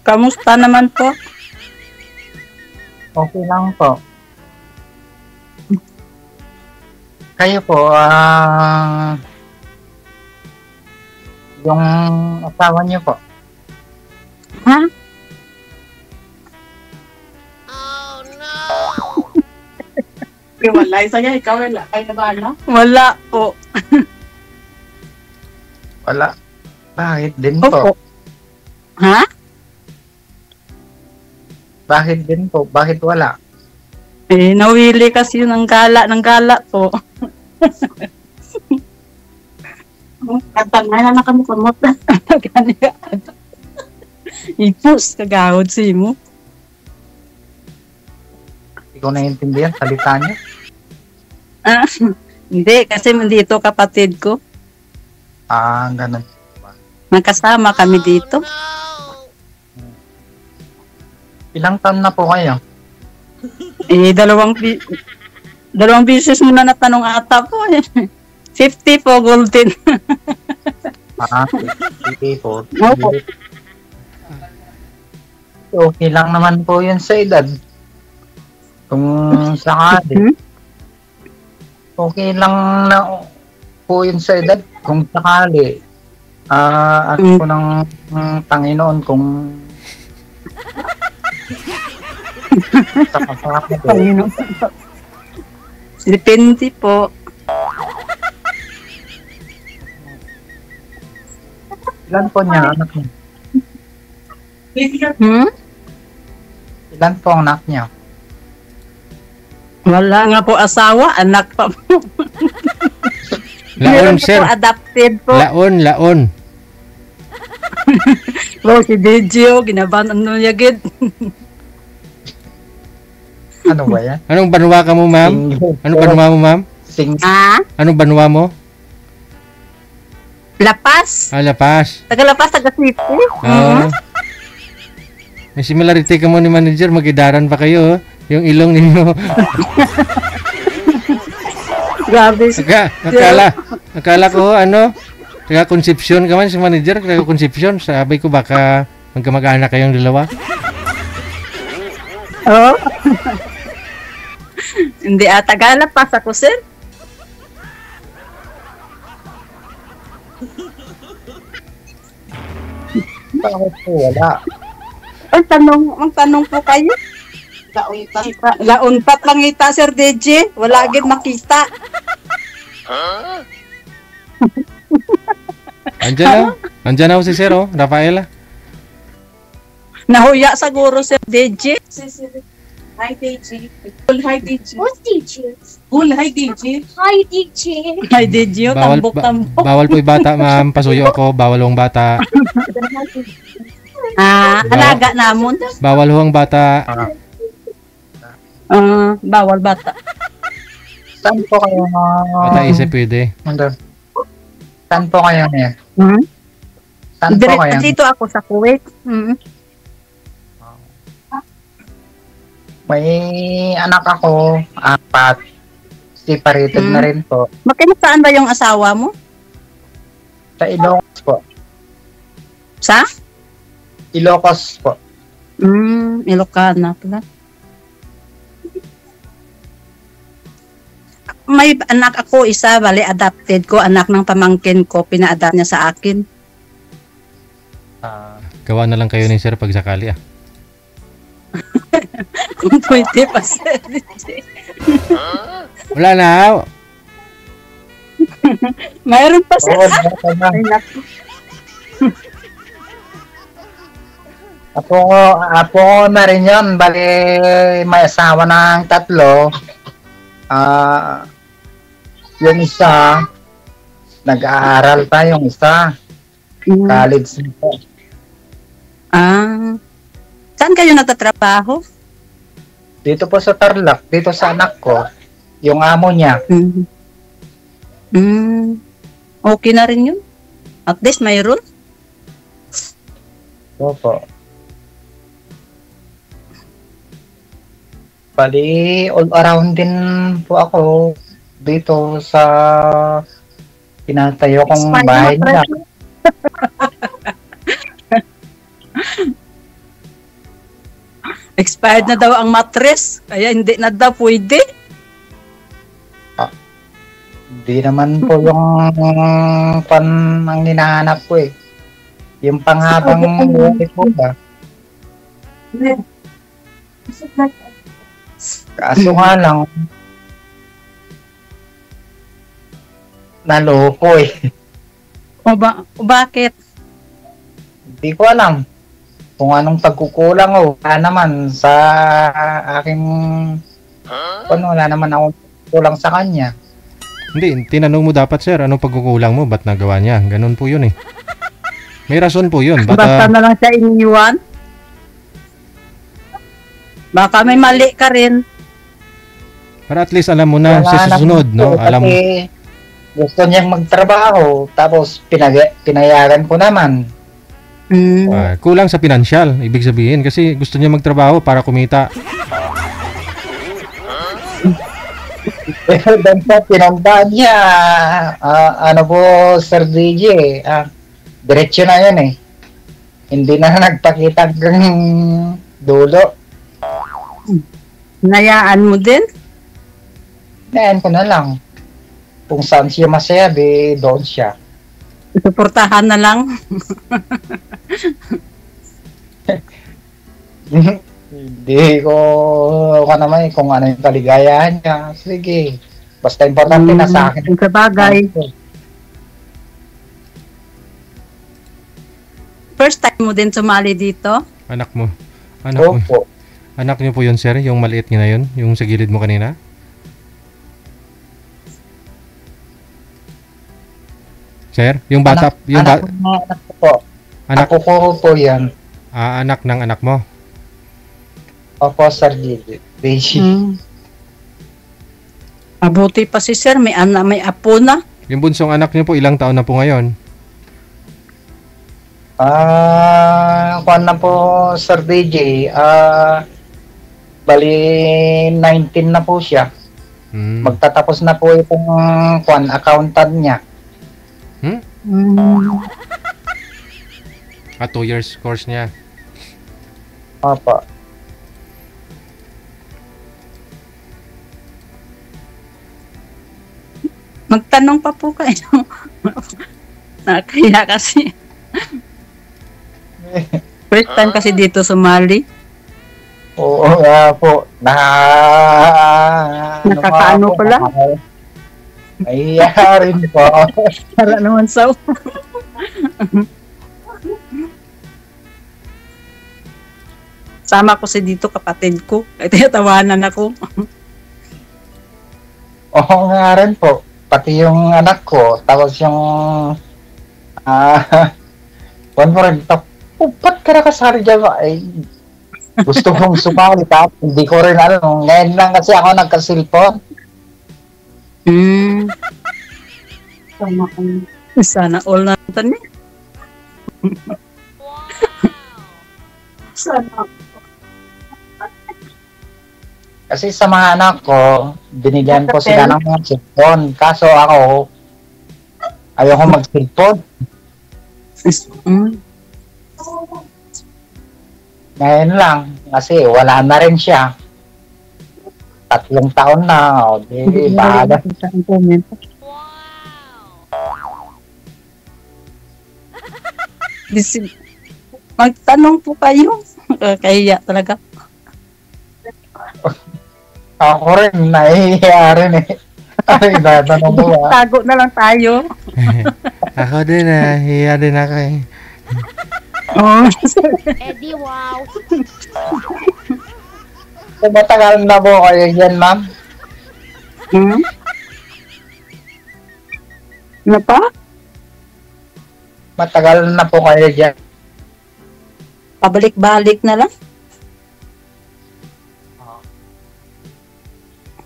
Kamusta naman po? Okay lang po. Kayo po, yung asawa niyo po. Ha? Wala, saya ikaw wala. Ay na ba, no? Wala po. Wala. Bakit din Opo. po? Ha? Bakit din po? Bakit wala? Eh, nawili kasi yun ng gala po. Katanay na nakamukamot. Kanya. Ipus, kagawad si mo. Hindi ko naiintindihan salita niyo. Ah, hindi, kasi dito kapatid ko. Ganun. Magkasama kami dito. Ilang taon na po kayo? Eh, dalawang beses mo na natanong ata po eh. 50 po, golden. 50 po. Opo. Okay lang naman po yun sa edad. Kung sakali. Okay lang na po yun sa edad. Kung sakali. Ako ng Panginoon kung Depende po. Ilan po niya anak niya? Ilan po ang anak niya? Wala nga po asawa, anak pa po. Laon, Meron sir. po adopted po. Laon. Po, si Dejo, ginabanan no niya gid. Ano ba yan? Anong banwa ka mo, ma'am? Anong banwa mo, ma'am? Ah, Anong banwa mo? Lapas. Lapas. Taga Lapas, taga City. Oo. May similarity ka mo ni manager, mag-idaran pa kayo, oh. Yung ilong ninyo. Grabe. Akala ko, taga Concepcion ka man si manager, taga Concepcion. Sabi ko baka magkamag-anak kayong dalawa. Oh. Hindi taga Lapas ako, sir. Bakit po wala? Ang tanong po kayo. Launtat lang ita, Sir DJ. Wala agad makita. Andiyan na si Sir, oh, Rafaela. Nahuya siguro, Sir DJ. Hi, DJ. Hi, DJ. What's DJ? Hi, DJ. Hi, DJ. Ay, DJ, tambok-tambok. Bawal po yung bata, ma'am. Pasuyo ako. Bawal yung bata. Alaga namon. Bawal ho ang bata. Bawal bata. Saan po kayo? Bata isa pwede. Saan po kayo niya? Saan po Direct kayo? dito ako sa Kuwait. May anak ako, 4. Separated na rin po. Saan ba yung asawa mo? Sa Ilocos po. Sa? Ilocos po. Ilocana pala. May anak ako, isa, bali adopted ko, anak ng pamangkin ko, pina-adapt niya sa akin. Gawa na lang kayo ni Sir pag sakali, Kung pwede pa, sir. Wala na. Mayroon pa, sir. Oo, Ay, naku. Apo ko na rin yun. Bali, may asawa ng 3. Yung isa, nag-aaral pa yung isa. College po. Saan kayo natatrabaho? Dito po sa Tarlac, dito sa anak ko, yung amo niya. Okay na rin yun. At least mayroon. Opo. Bali, all around din po ako dito sa pinatayo kong bahay nila. Expired na daw ang mattress, kaya hindi na daw pwede. Hindi naman po yung pan ang hinahanap ko eh. Yung panghabang buhay po ba? Kaso nga lang, naloko eh. O bakit? Hindi ko alam kung anong pagkukulang o wala naman sa aking wala naman ako kulang sa kanya. Hindi, tinanong mo dapat, sir, anong pagkukulang mo? Ba't nagawa niya? Ganun po yun eh. May rason po yun. Basta na lang siya iniwan. Baka may mali ka rin. Para at least alam mo na sa susunod, no? Alam mo. Gusto niyang magtrabaho, tapos pinayagan ko naman. Kulang sa pinansyal, ibig sabihin. Kasi gusto niya magtrabaho para kumita. Pero doon sa pinuntahan niya, ano po, Sir DJ, diretso na yan eh. Hindi na nagpakita hanggang dulo. Nayaan mo din? Nayaan ko na lang. Kung saan siya masaya, di doon siya. Suportahan na lang. Hindi ko naman kung ano yung kaligayahan niya. Sige. Basta importante na sa akin. Sa bagay. First time mo din sumali dito? Anak mo. Anak mo. Opo. Anak niyo po yun, sir? Yung maliit niya na yun? Yung sa gilid mo kanina? Sir? Yung bata? Anak ko po. Anak Ako ko po yan. anak ng anak mo? Opo, Sir Daisy. Mabuti pa si sir, may anak, may apo na. Yung bunsong anak niyo po, ilang taon na po ngayon? Kuan na po, Sir DJ. Bali, 19 na po siya. Magtatapos na po itong kuan, accountant niya. 2 years course niya. Opo. Magtanong pa po kayo. Nakakaya kasi. First time kasi dito sumali. Oo nga po. Nakakaano pala? Ay, rin po. Para naman sa sama ko si dito kapatid ko. Ay tinatawanan ako. Oo nga rin po. Pati yung anak ko. Tapos yung one more rin. Ba't ka nakasari dyan? Ay, gusto kong sumali tapos hindi ko rin alam. Ngayon lang kasi ako nagkasilpon. Sana all natin eh. Sana. Kasi sa mga anak ko, binigyan ko sila ng mga cellphone. Kaso ako, ayoko mag-cellphone. Ngayon lang, kasi wala na rin siya. 3 taon na, o di bahala. Magtanong po kayo. Kaya talaga. Ako rin, nahihiya rin eh. Ay, tatanong mo ba? Tago na lang tayo. Ako din hiya din ako eh. Oh. Eddie, wow. So, matagal na po kayo dyan, ma'am? Ano pa? Matagal na po kayo dyan. Pabalik-balik na lang.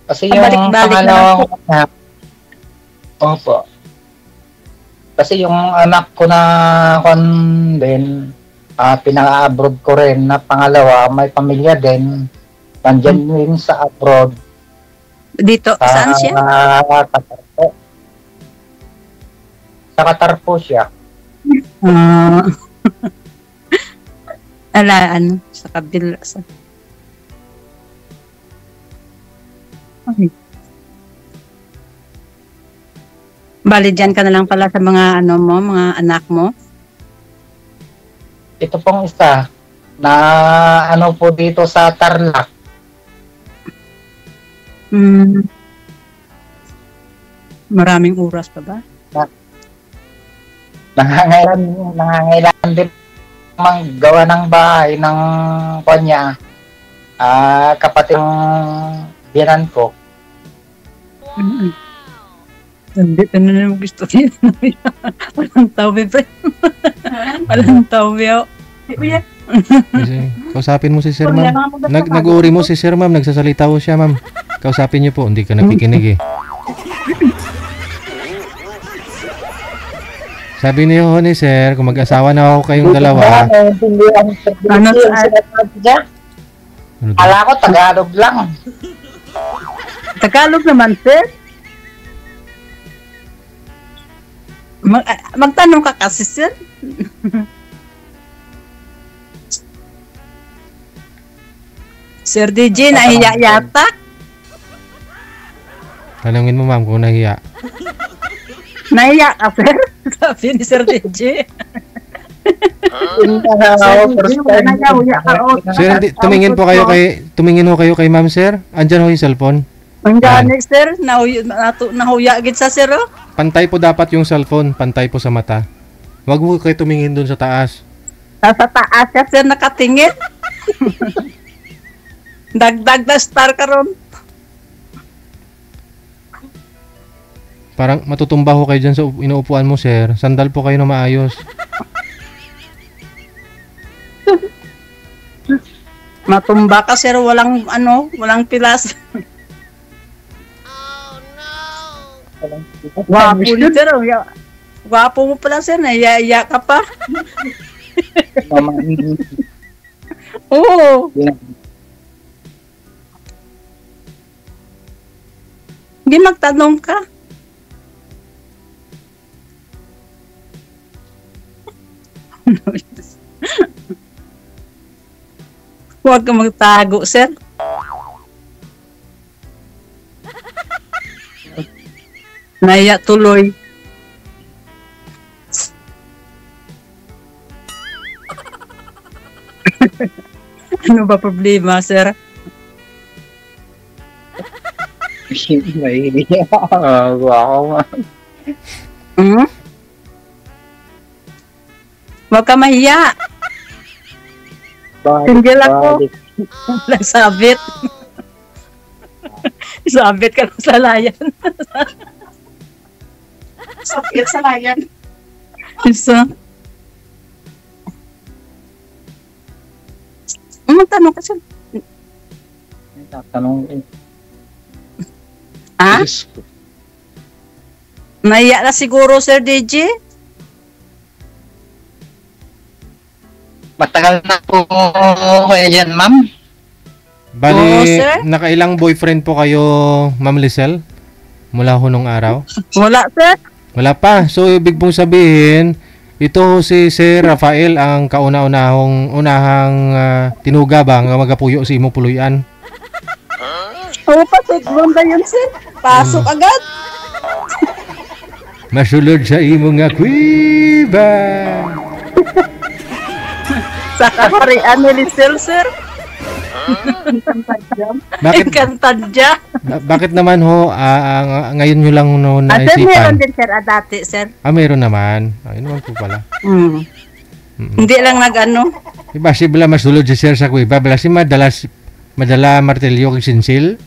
Kasi yung Pabalik-balik pangalawang anak, opo. Kasi yung anak ko na kon din, pinaka-abroad ko rin na pangalawa, may pamilya din. Nandyan din sa abroad. Dito, saan siya? Qatar po. Sa Qatar po siya. Ala, ano, sa kabila. Bali, dyan ka na lang pala sa mga ano mo, mga anak mo. Ito pong isa na ano po dito sa Tarlac. Maraming oras pa ba? Nangangailangan din gawa ng bahay ng kanya. Kapatid ng biyanan ko. Hindi, ano na yung gusto niya? Walang tawbi, pre. Walang tawbi ako. Kausapin mo si Sir, ma'am. Nag-uuri mo si Sir, ma'am. Nagsasalita ko siya, ma'am. Kausapin niyo po. Hindi ka nakikinig eh. Sabi niyo ni Sir, kung mag-asawa na ako kayong dalawa. Ano Ala ko, Tagalog lang. Tagalog naman, Sir. Magtanong ka kasi, Sir. Sir DJ, nahiya yata. Tanungin mo, ma'am, kung nahiya. Nahiya ka, Sir. Sabi ni Sir DJ. Sir, tumingin ho kayo kay ma'am, Sir. Andyan ho yung cellphone. Andyan, Sir. Nahuya gid sa Sir, oh. Pantay po dapat yung cellphone, pantay po sa mata. Huwag mo kayo tumingin dun sa taas. Sa taas ka, Sir, nakatingin. Dagdag na star ka ron. Parang matutumba ho kayo dyan sa inuupuan mo, Sir. Sandal po kayo na maayos. Matumba ka, Sir. Walang pilas. Gwapo ni Sir. Gwapo mo pala, Sir. Naiya ka pa. Oo. Hindi magtanong ka. Huwag ka magtago, Sir. Naiya tuloy. Ano ba problema, Sir? Mahihiya ako. Huwag ka mahiya. Single ako. Nagsabit. Sabit ka lang sa layan. Sabit sa layan. Isa. Magtanong ka, Sir. Tatanong eh. Ha? Naiya na siguro, Sir DJ? Matagal na po kayo dyan, ma'am. Bali, Oo, sir. nakailang boyfriend po kayo, Ma'am Lisel? Mula ho nung araw? Wala, Sir. Wala pa. So, ibig pong sabihin, ito si Sir Rafael ang unahang tinuga ba nga magapuyo si imo puluyan? Oo, pasok ronda yun, Sir. Pasok agad. Masulod sa imo nga kuiba. Sa kaharian ni Lisel, Sir. Encantadya. Bakit naman ho, ngayon nyo lang no Sir, meron naisipan? din, Sir, dati, Sir. Meron naman. Ayun naman po pala. Hindi lang nag-ano. Diba si Bala masulod si Sir sa kuiba? Bala si madala martelyo kag sinsil?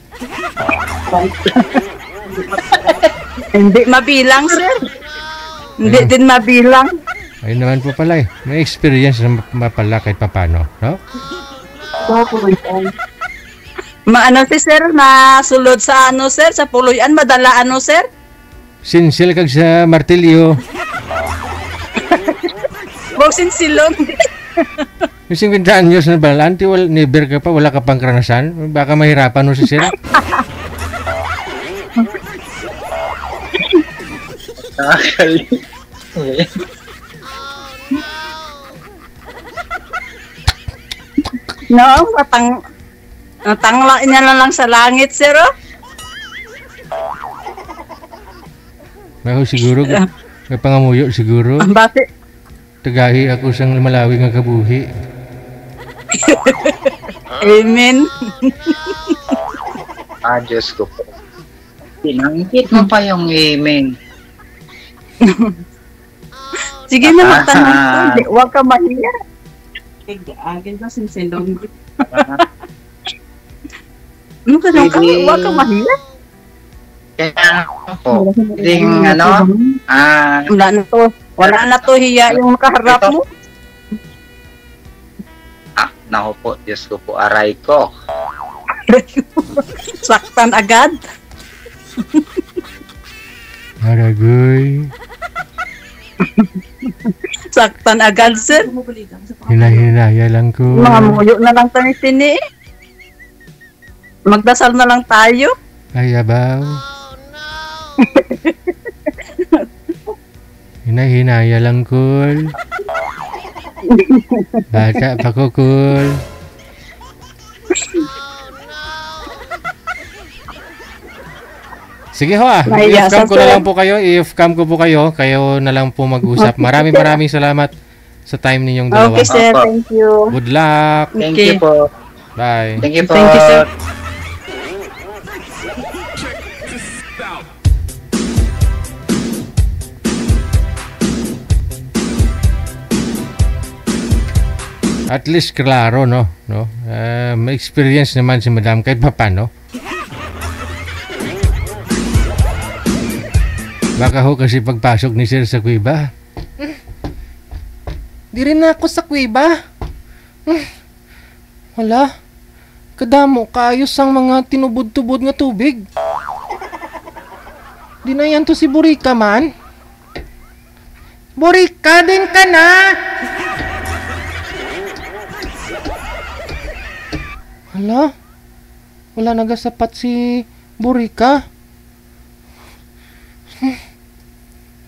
Hindi mabilang, Sir. Hindi din mabilang. Ayun naman po pala eh. May experience na pala kahit papano. No? Maano si Sir, masulod sa ano, Sir? Sa puluyan, madala ano, Sir? Sinsil kag sa martelyo. Huwag sinsilon. Yung 50 anyos na balanti, never ka pa, wala ka pang karanasan. Baka mahirapan mo si Sir. No, natanglain niya na lang sa langit, Sir, oh. Ako siguro, may pangamuyo siguro. Bakit? Tagahi ako sang malawi nga kabuhi. Amen. Diyos ko po. Pinanggit mo pa yung amen. Sige na, magtanong ko. Hindi, huwag ka mahiya. Agad na sinsilong. Ano ka na ka? Huwag ka mahiya. Kaya po, yung Wala na to hiya yung kaharap Ito. mo. Naku po, Diyos ko po, aray ko. Saktan agad. Aragoy. Saktan agad, sir. Hinahinaya lang ko. Mga muyo na lang tayo sini. Magdasal na lang tayo. Ay, abaw. Hinahinaya lang, Kul. Bata pa ko, Kul. Sige ho Maya, i-F-cam ko sir. na lang po kayo. I-F-cam ko po kayo. Kayo na lang po mag-usap. Maraming salamat sa time ninyong dalawa. Okay, sir. Thank you. Good luck. Thank Okay. you po. Bye. Thank you po. Thank you, sir. At least klaro, no? May experience naman si Madam kahit paano. Baka ho kasi pagpasok ni Sir sa kuweba. Di rin ako sa kuweba. Wala. Kadamo kaayos ang mga tinubod-tubod nga tubig. Di na yan to si Burika man. Burika din ka na! Wala nagasapat si Burika.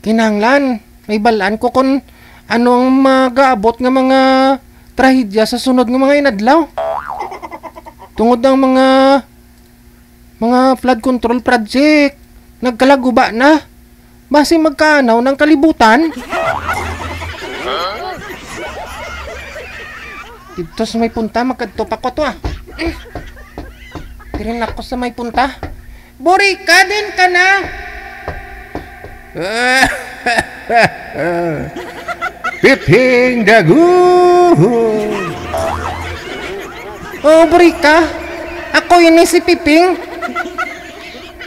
Kinanglan, may balaan ko kung ano ang mag-aabot nga mga trahedya sa sunod nga mga inadlaw. Tungod ang mga flood control project, nagkalaguba na. Basi magkaanaw ng kalibutan. Dito sa may punta, magkadto pa ko to Tirin ako sa may punta. Burika din ka na! Piping dagu! Oh, Burika! Ako yun si Piping!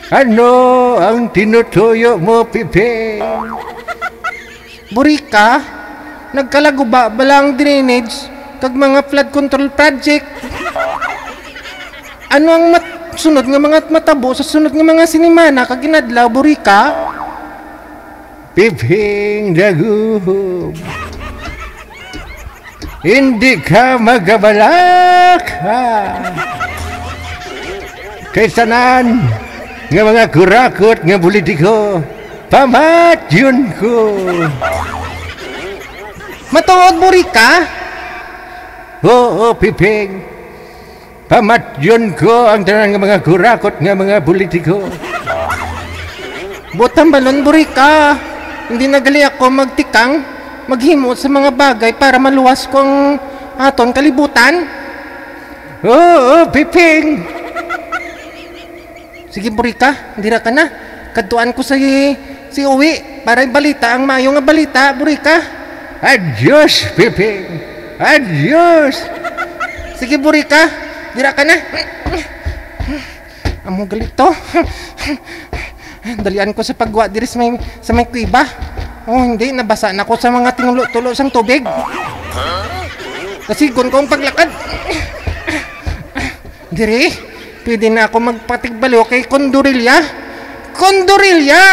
Ano ang tinutuyo mo, Piping? Burika, nagkalaguba ba lang drainage kag mga flood control project? Ano ang sunod nga mga matabo sa sunod nga mga sinimana kag inadlaw, Burika? Piping daguhob. Hindi ka magabalak kaysanan nga mga kurakot nga politiko, pamatyon ko. Matuod, Burika? Oo, Piping. Pamatyon ko ang tanan ng mga kurakot nga mga politiko. Butang balon, Burika. Hindi nagali ako magtikang, maghimo sa mga bagay para maluwas kong aton kalibutan. Oo, Piping. Sige, Burika, dira ka na. Kaduan ko si Uwi para ibalita ang mayo nga balita, Burika. Adios, Piping. Adios. Sige, Burika. Dira ka na. Amo galito. Dalian ko sa pagwa diri sa may kuiba. Oh, hindi nabasa na ako sa mga tinulo-tulo sang tubig. Kasigon ko ang paglakad. Diri, pwede na ako magpatigbalo kay Condorilya. Condorilya!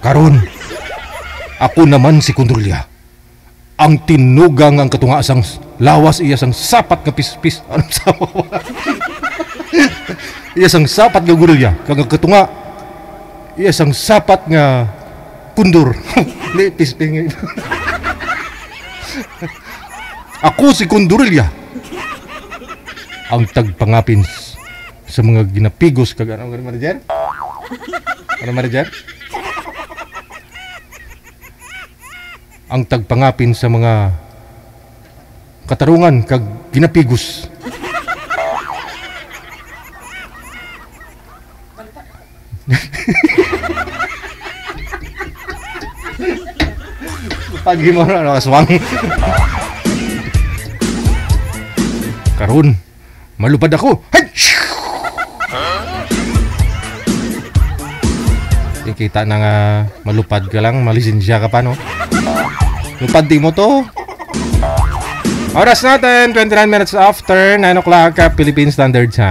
Karon, ako naman si Condorilya. Ang tinugang ang katungasang lawas iya sang sapat nga pispis. Anong sawa? Iya sang sapat nga gurilya kag katunga. Iya sang sapat nga kundur. Di pisping. Ako si Kundurilya. Ang tagpangapin sa mga ginapigos kag ano man dyan? Ano man dyan? Ang tagpangapin sa mga katarungan kag ginapigos. Pagi mo na aswang. Karon, malupad ako. Hay! Kita na nga malupad ka lang, malisensya ka pa, no? Lupad di mo to. Oras natin, 29 minutes after 9 o'clock, Philippine Standard Time.